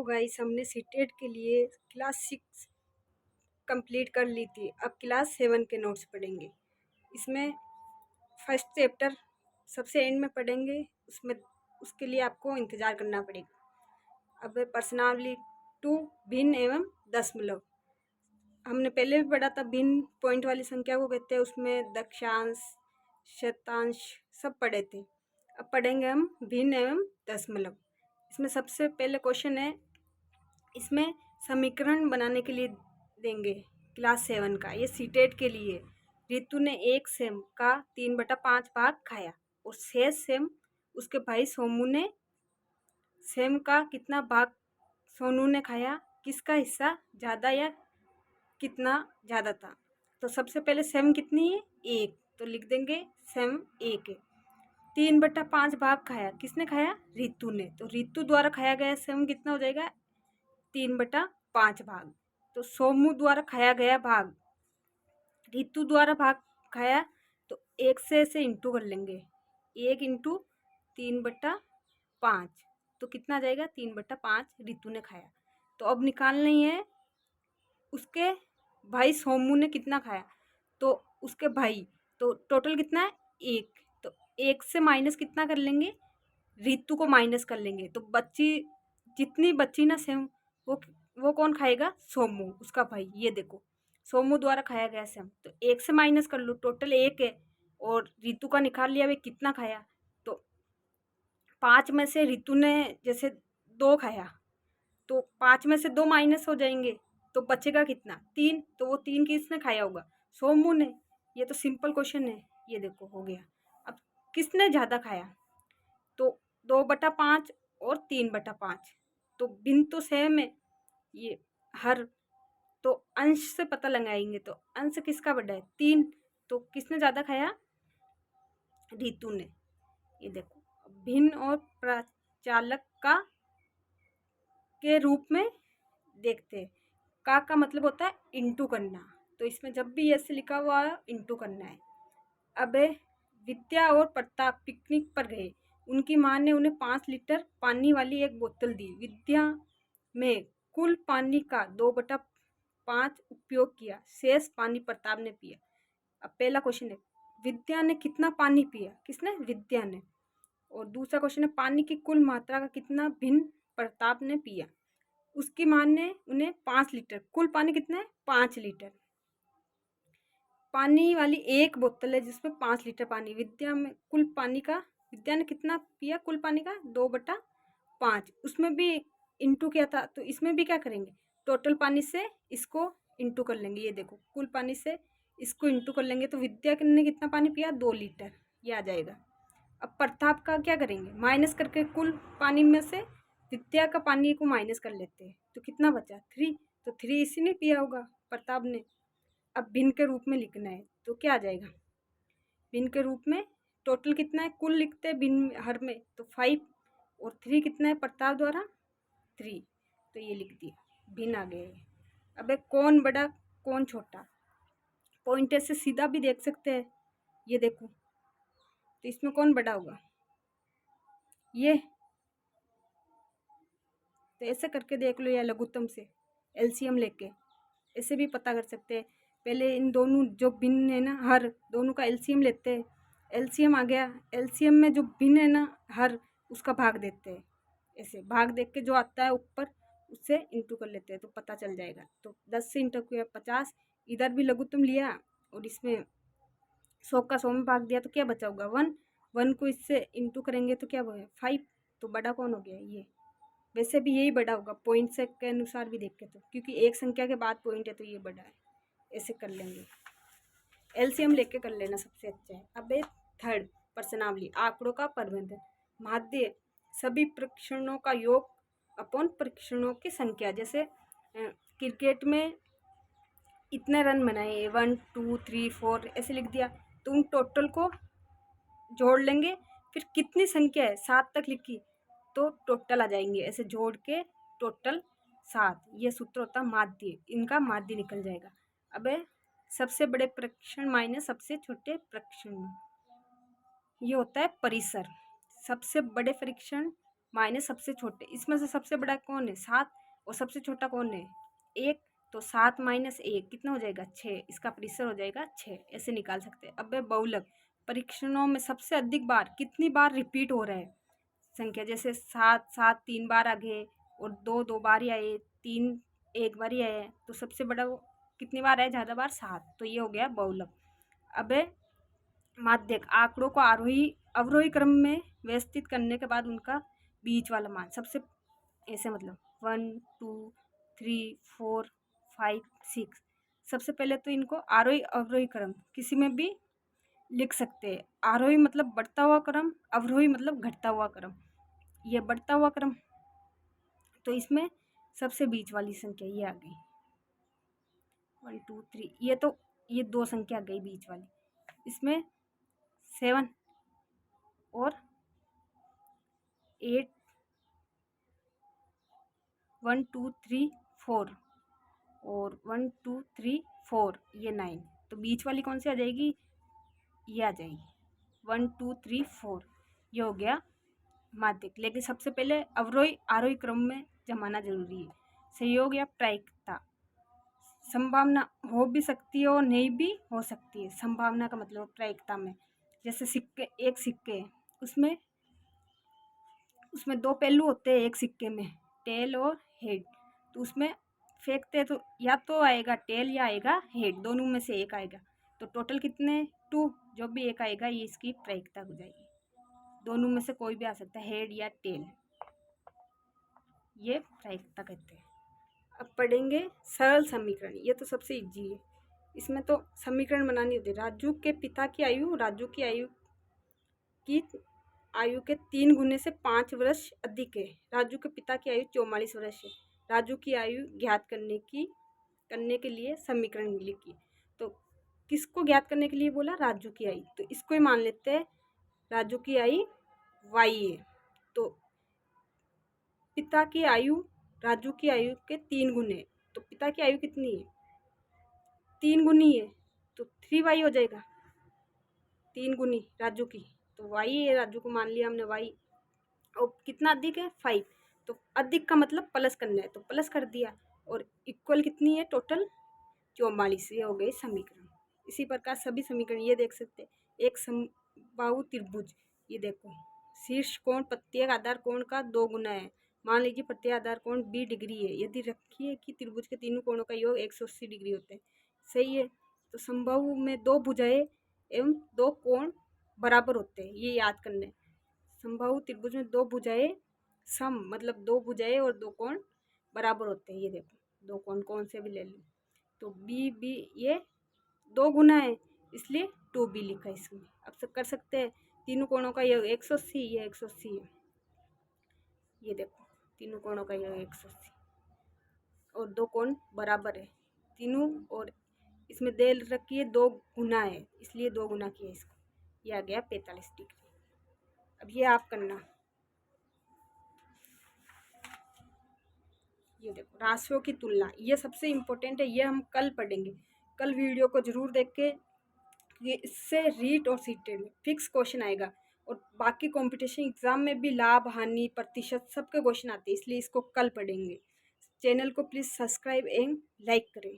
Guys, हमने CTET के लिए क्लास 6 कंप्लीट कर ली थी। अब क्लास 7 के नोट्स पढ़ेंगे। इसमें फर्स्ट चैप्टर सबसे एंड में पढ़ेंगे, उसमें उसके लिए आपको इंतज़ार करना पड़ेगा। अब प्रश्नावली 2 भिन्न एवं दशमलव। हमने पहले भी पढ़ा था, भिन्न पॉइंट वाली संख्या को कहते हैं, उसमें दक्षांश शतांश सब पढ़े थे। अब पढ़ेंगे हम भिन्न एवं दशमलव। इसमें सबसे पहले क्वेश्चन है, इसमें समीकरण बनाने के लिए देंगे क्लास 7 का, ये सीटेट के लिए। रितु ने एक सेम का 3/5 भाग खाया और शेष सेम उसके भाई सोमू ने सेम का कितना भाग सोनू ने खाया, किसका हिस्सा ज़्यादा या कितना ज़्यादा था। तो सबसे पहले सेम कितनी है, 1, तो लिख देंगे सेम 1 है। 3/5 भाग खाया, किसने खाया, रितु ने, तो रितु द्वारा खाया गया सेम कितना हो जाएगा, 3/5 भाग। तो सोमू द्वारा खाया गया भाग, रितु द्वारा भाग खाया, तो 1 से ऐसे इंटू कर लेंगे, 1 इंटू 3/5, तो कितना जाएगा, 3/5 रितु ने खाया। तो अब निकालनी है उसके भाई सोमू ने कितना खाया, तो उसके भाई, तो टोटल कितना है 1, तो 1 से माइनस कितना कर लेंगे, रितु को माइनस कर लेंगे, तो बच्ची जितनी बच्ची ना सेम वो कौन खाएगा, सोमू, उसका भाई। ये देखो सोमू द्वारा खाया गया सेम, तो 1 से माइनस कर लो, टोटल 1 है और रितु का निकाल लिया वे कितना खाया। तो 5 में से रितु ने जैसे 2 खाया, तो 5 में से 2 माइनस हो जाएंगे, तो बचेगा कितना, 3, तो वो 3 किसने खाया होगा, सोमू ने। ये तो सिंपल क्वेश्चन है, ये देखो हो गया। अब किसने ज़्यादा खाया, तो 2/5 और 3/5, तो भिन्न तो सेम है, ये हर, तो अंश से पता लगाएंगे, तो अंश किसका बड़ा है, 3, तो किसने ज़्यादा खाया, रितु ने। ये देखो भिन्न और प्रचालक का के रूप में देखते हैं। का मतलब होता है इंटू करना, तो इसमें जब भी ऐसे लिखा हुआ है इंटू करना है। अब विद्या और प्रताप पिकनिक पर गए, उनकी माँ ने उन्हें 5 लीटर पानी वाली एक बोतल दी। विद्या में कुल पानी का 2/5 उपयोग किया, शेष पानी प्रताप ने पिया। अब पहला क्वेश्चन है, विद्या ने कितना पानी पिया, किसने, विद्या ने। और दूसरा क्वेश्चन है, पानी की कुल मात्रा का कितना भिन्न प्रताप ने पिया। उसकी माँ ने उन्हें 5 लीटर, कुल पानी कितना है, 5 लीटर पानी वाली एक बोतल है जिसमें 5 लीटर पानी। विद्या में कुल पानी का, विद्या ने कितना पिया कुल पानी का, 2/5, उसमें भी इंटू किया था, तो इसमें भी क्या करेंगे, टोटल पानी से इसको इंटू कर लेंगे। ये देखो कुल पानी से इसको इंटू कर लेंगे, तो विद्या ने कितना पानी पिया, 2 लीटर, ये आ जाएगा। अब प्रताप का क्या करेंगे, माइनस करके कुल पानी में से विद्या का पानी को माइनस कर लेते हैं, तो कितना बचा, 3, तो 3 इसी ने पिया होगा प्रताप ने। अब भिन्न के रूप में लिखना है, तो क्या आ जाएगा, भिन्न के रूप में टोटल कितना है, कुल लिखते हैं भिन्न हर में, तो 5 और 3 कितना है प्रताप द्वारा, 3, तो ये लिख दिया, भिन्न आ गए। अब कौन बड़ा कौन छोटा, पॉइंटर से सीधा भी देख सकते हैं, ये देखो, तो इसमें कौन बड़ा होगा, ये, तो ऐसे करके देख लो, या लघुत्तम से एलसीएम लेके ऐसे भी पता कर सकते हैं। पहले इन दोनों जो भिन्न है ना हर, दोनों का एलसीएम लेते हैं, एलसीएम आ गया, एलसीएम में जो भिन्न है ना हर, उसका भाग देते हैं, ऐसे भाग देख के जो आता है ऊपर उससे इंटू कर लेते हैं, तो पता चल जाएगा। तो 10 से इंटू किया 50, इधर भी लघुत्तम लिया और इसमें 100 का 100 में भाग दिया, तो क्या बचा होगा, 1 को इससे इंटू करेंगे तो क्या होगा, 5, तो बड़ा कौन हो गया, ये। वैसे भी यही बड़ा होगा, पॉइंट से के अनुसार भी देख के, तो क्योंकि एक संख्या के बाद पॉइंट है तो ये बड़ा है, ऐसे कर लेंगे, एलसीएम लेके कर लेना सबसे अच्छा है। अब थर्ड प्रश्नावली, आंकड़ों का प्रबंधन। माध्य सभी परीक्षणों का योग अपॉन परीक्षणों की संख्या। जैसे क्रिकेट में इतने रन बनाए, 1 2 3 4 ऐसे लिख दिया, तो उन टोटल को जोड़ लेंगे, फिर कितनी संख्या है 7 तक लिखी, तो टोटल आ जाएंगे, ऐसे जोड़ के टोटल 7, ये सूत्र होता है माध्य, इनका माध्य निकल जाएगा। अब सबसे बड़े प्रक्षण माइनस सबसे छोटे प्रक्षण, ये होता है परिसर। सबसे बड़े परीक्षण माइनस सबसे छोटे, इसमें से सबसे बड़ा कौन है 7 और सबसे छोटा कौन है 1, तो 7 माइनस 1 कितना हो जाएगा 6, इसका परिसर हो जाएगा 6, ऐसे निकाल सकते हैं। अब बहुलक परीक्षणों में सबसे अधिक बार कितनी बार रिपीट हो रहा है संख्या, जैसे 7 7 3 बार आ गए और 2 2 बार ही आए, 3 1 बार ही आए, तो सबसे बड़ा वो कितनी बार आए ज़्यादा बार 7, तो ये हो गया बहुलक। अब माध्यक आंकड़ों को आरोही अवरोही क्रम में व्यवस्थित करने के बाद उनका बीच वाला मान सबसे ऐसे मतलब 1 2 3 4 5 6, सबसे पहले तो इनको आरोही अवरोही क्रम किसी में भी लिख सकते हैं। आरोही मतलब बढ़ता हुआ क्रम, अवरोही मतलब घटता हुआ क्रम। ये बढ़ता हुआ क्रम, तो इसमें सबसे बीच वाली संख्या ये आ गई 1 2 3, ये तो ये 2 संख्या आ गई बीच वाली, इसमें 7 और 8 1 2 3 4 और 1 2 3 4, ये 9, तो बीच वाली कौन सी आ जाएगी ये आ जाएगी 1 2 3 4, ये हो गया माध्यक। लेकिन सबसे पहले अवरोही आरोही क्रम में जमाना जरूरी है। सहयोग या प्रायिकता, संभावना हो भी सकती है और नहीं भी हो सकती है। संभावना का मतलब प्रायिकता में, जैसे सिक्के, एक सिक्के उसमें उसमें 2 पहलू होते हैं एक सिक्के में, टेल और हेड, तो उसमें फेंकते तो या तो आएगा टेल या आएगा हेड, दोनों में से एक आएगा, तो टोटल कितने 2, जो भी एक आएगा ये इसकी प्रायिकता हो जाएगी। दोनों में से कोई भी आ सकता है, हेड या टेल, ये प्रायिकता कहते हैं। अब पढ़ेंगे सरल समीकरण, ये तो सबसे इजी है, इसमें तो समीकरण बनानी होती है। राजू के पिता की आयु राजू की आयु के 3 गुने से 5 वर्ष अधिक है। राजू के पिता की आयु 44 वर्ष है। राजू की आयु ज्ञात करने के लिए समीकरण लिखिए। तो किसको ज्ञात करने के लिए बोला, राजू की आयु, तो इसको ही मान लेते हैं राजू की आयु y है। तो पिता की आयु राजू की आयु के 3 गुने, तो पिता की आयु कितनी है 3 गुनी है, तो 3y हो जाएगा, 3 गुनी राजू की, तो y है, राजू को मान लिया हमने y। और कितना अधिक है 5, तो अधिक का मतलब प्लस करना है, तो प्लस कर दिया, और इक्वल कितनी है टोटल 44, ये हो गए समीकरण। इसी प्रकार सभी समीकरण ये देख सकते हैं। एक समबाहु त्रिभुज, ये देखो शीर्ष कोण प्रत्येक आधार कोण का 2 गुना है। मान लीजिए प्रत्येक आधार कोण 20 डिग्री है, यदि रखिए कि त्रिभुज के तीनों कोणों का योग 180 डिग्री होते हैं, सही है। तो समबाहु में 2 भुजाएं एवं 2 कोण बराबर होते हैं, ये याद करना है। समबाहु त्रिभुज में 2 भुजाएं सम मतलब 2 भुजाएं और 2 कोण बराबर होते हैं, ये देखो 2 कोण कौन से भी ले लो, तो बी ये 2 गुना है, इसलिए 2b लिखा है इसमें। अब कर सकते हैं तीनों कोणों का योग 180, ये 180 है, ये देखो तीनों कोणों का योग 180 और 2 कोण बराबर है तीनों, और इसमें दे रखी है 2 गुना है, इसलिए 2 गुना किया इसको, ये आ गया 45 डिग्री। अब ये आप करना, ये देखो राशियों की तुलना, ये सबसे इम्पोर्टेंट है, ये हम कल पढ़ेंगे। कल वीडियो को जरूर देख के, ये इससे रीट और सीटेड में फिक्स क्वेश्चन आएगा, और बाकी कंपटीशन एग्जाम में भी लाभ हानि प्रतिशत सबके क्वेश्चन आते हैं, इसलिए इसको कल पढ़ेंगे। चैनल को प्लीज़ सब्सक्राइब एंड लाइक करें।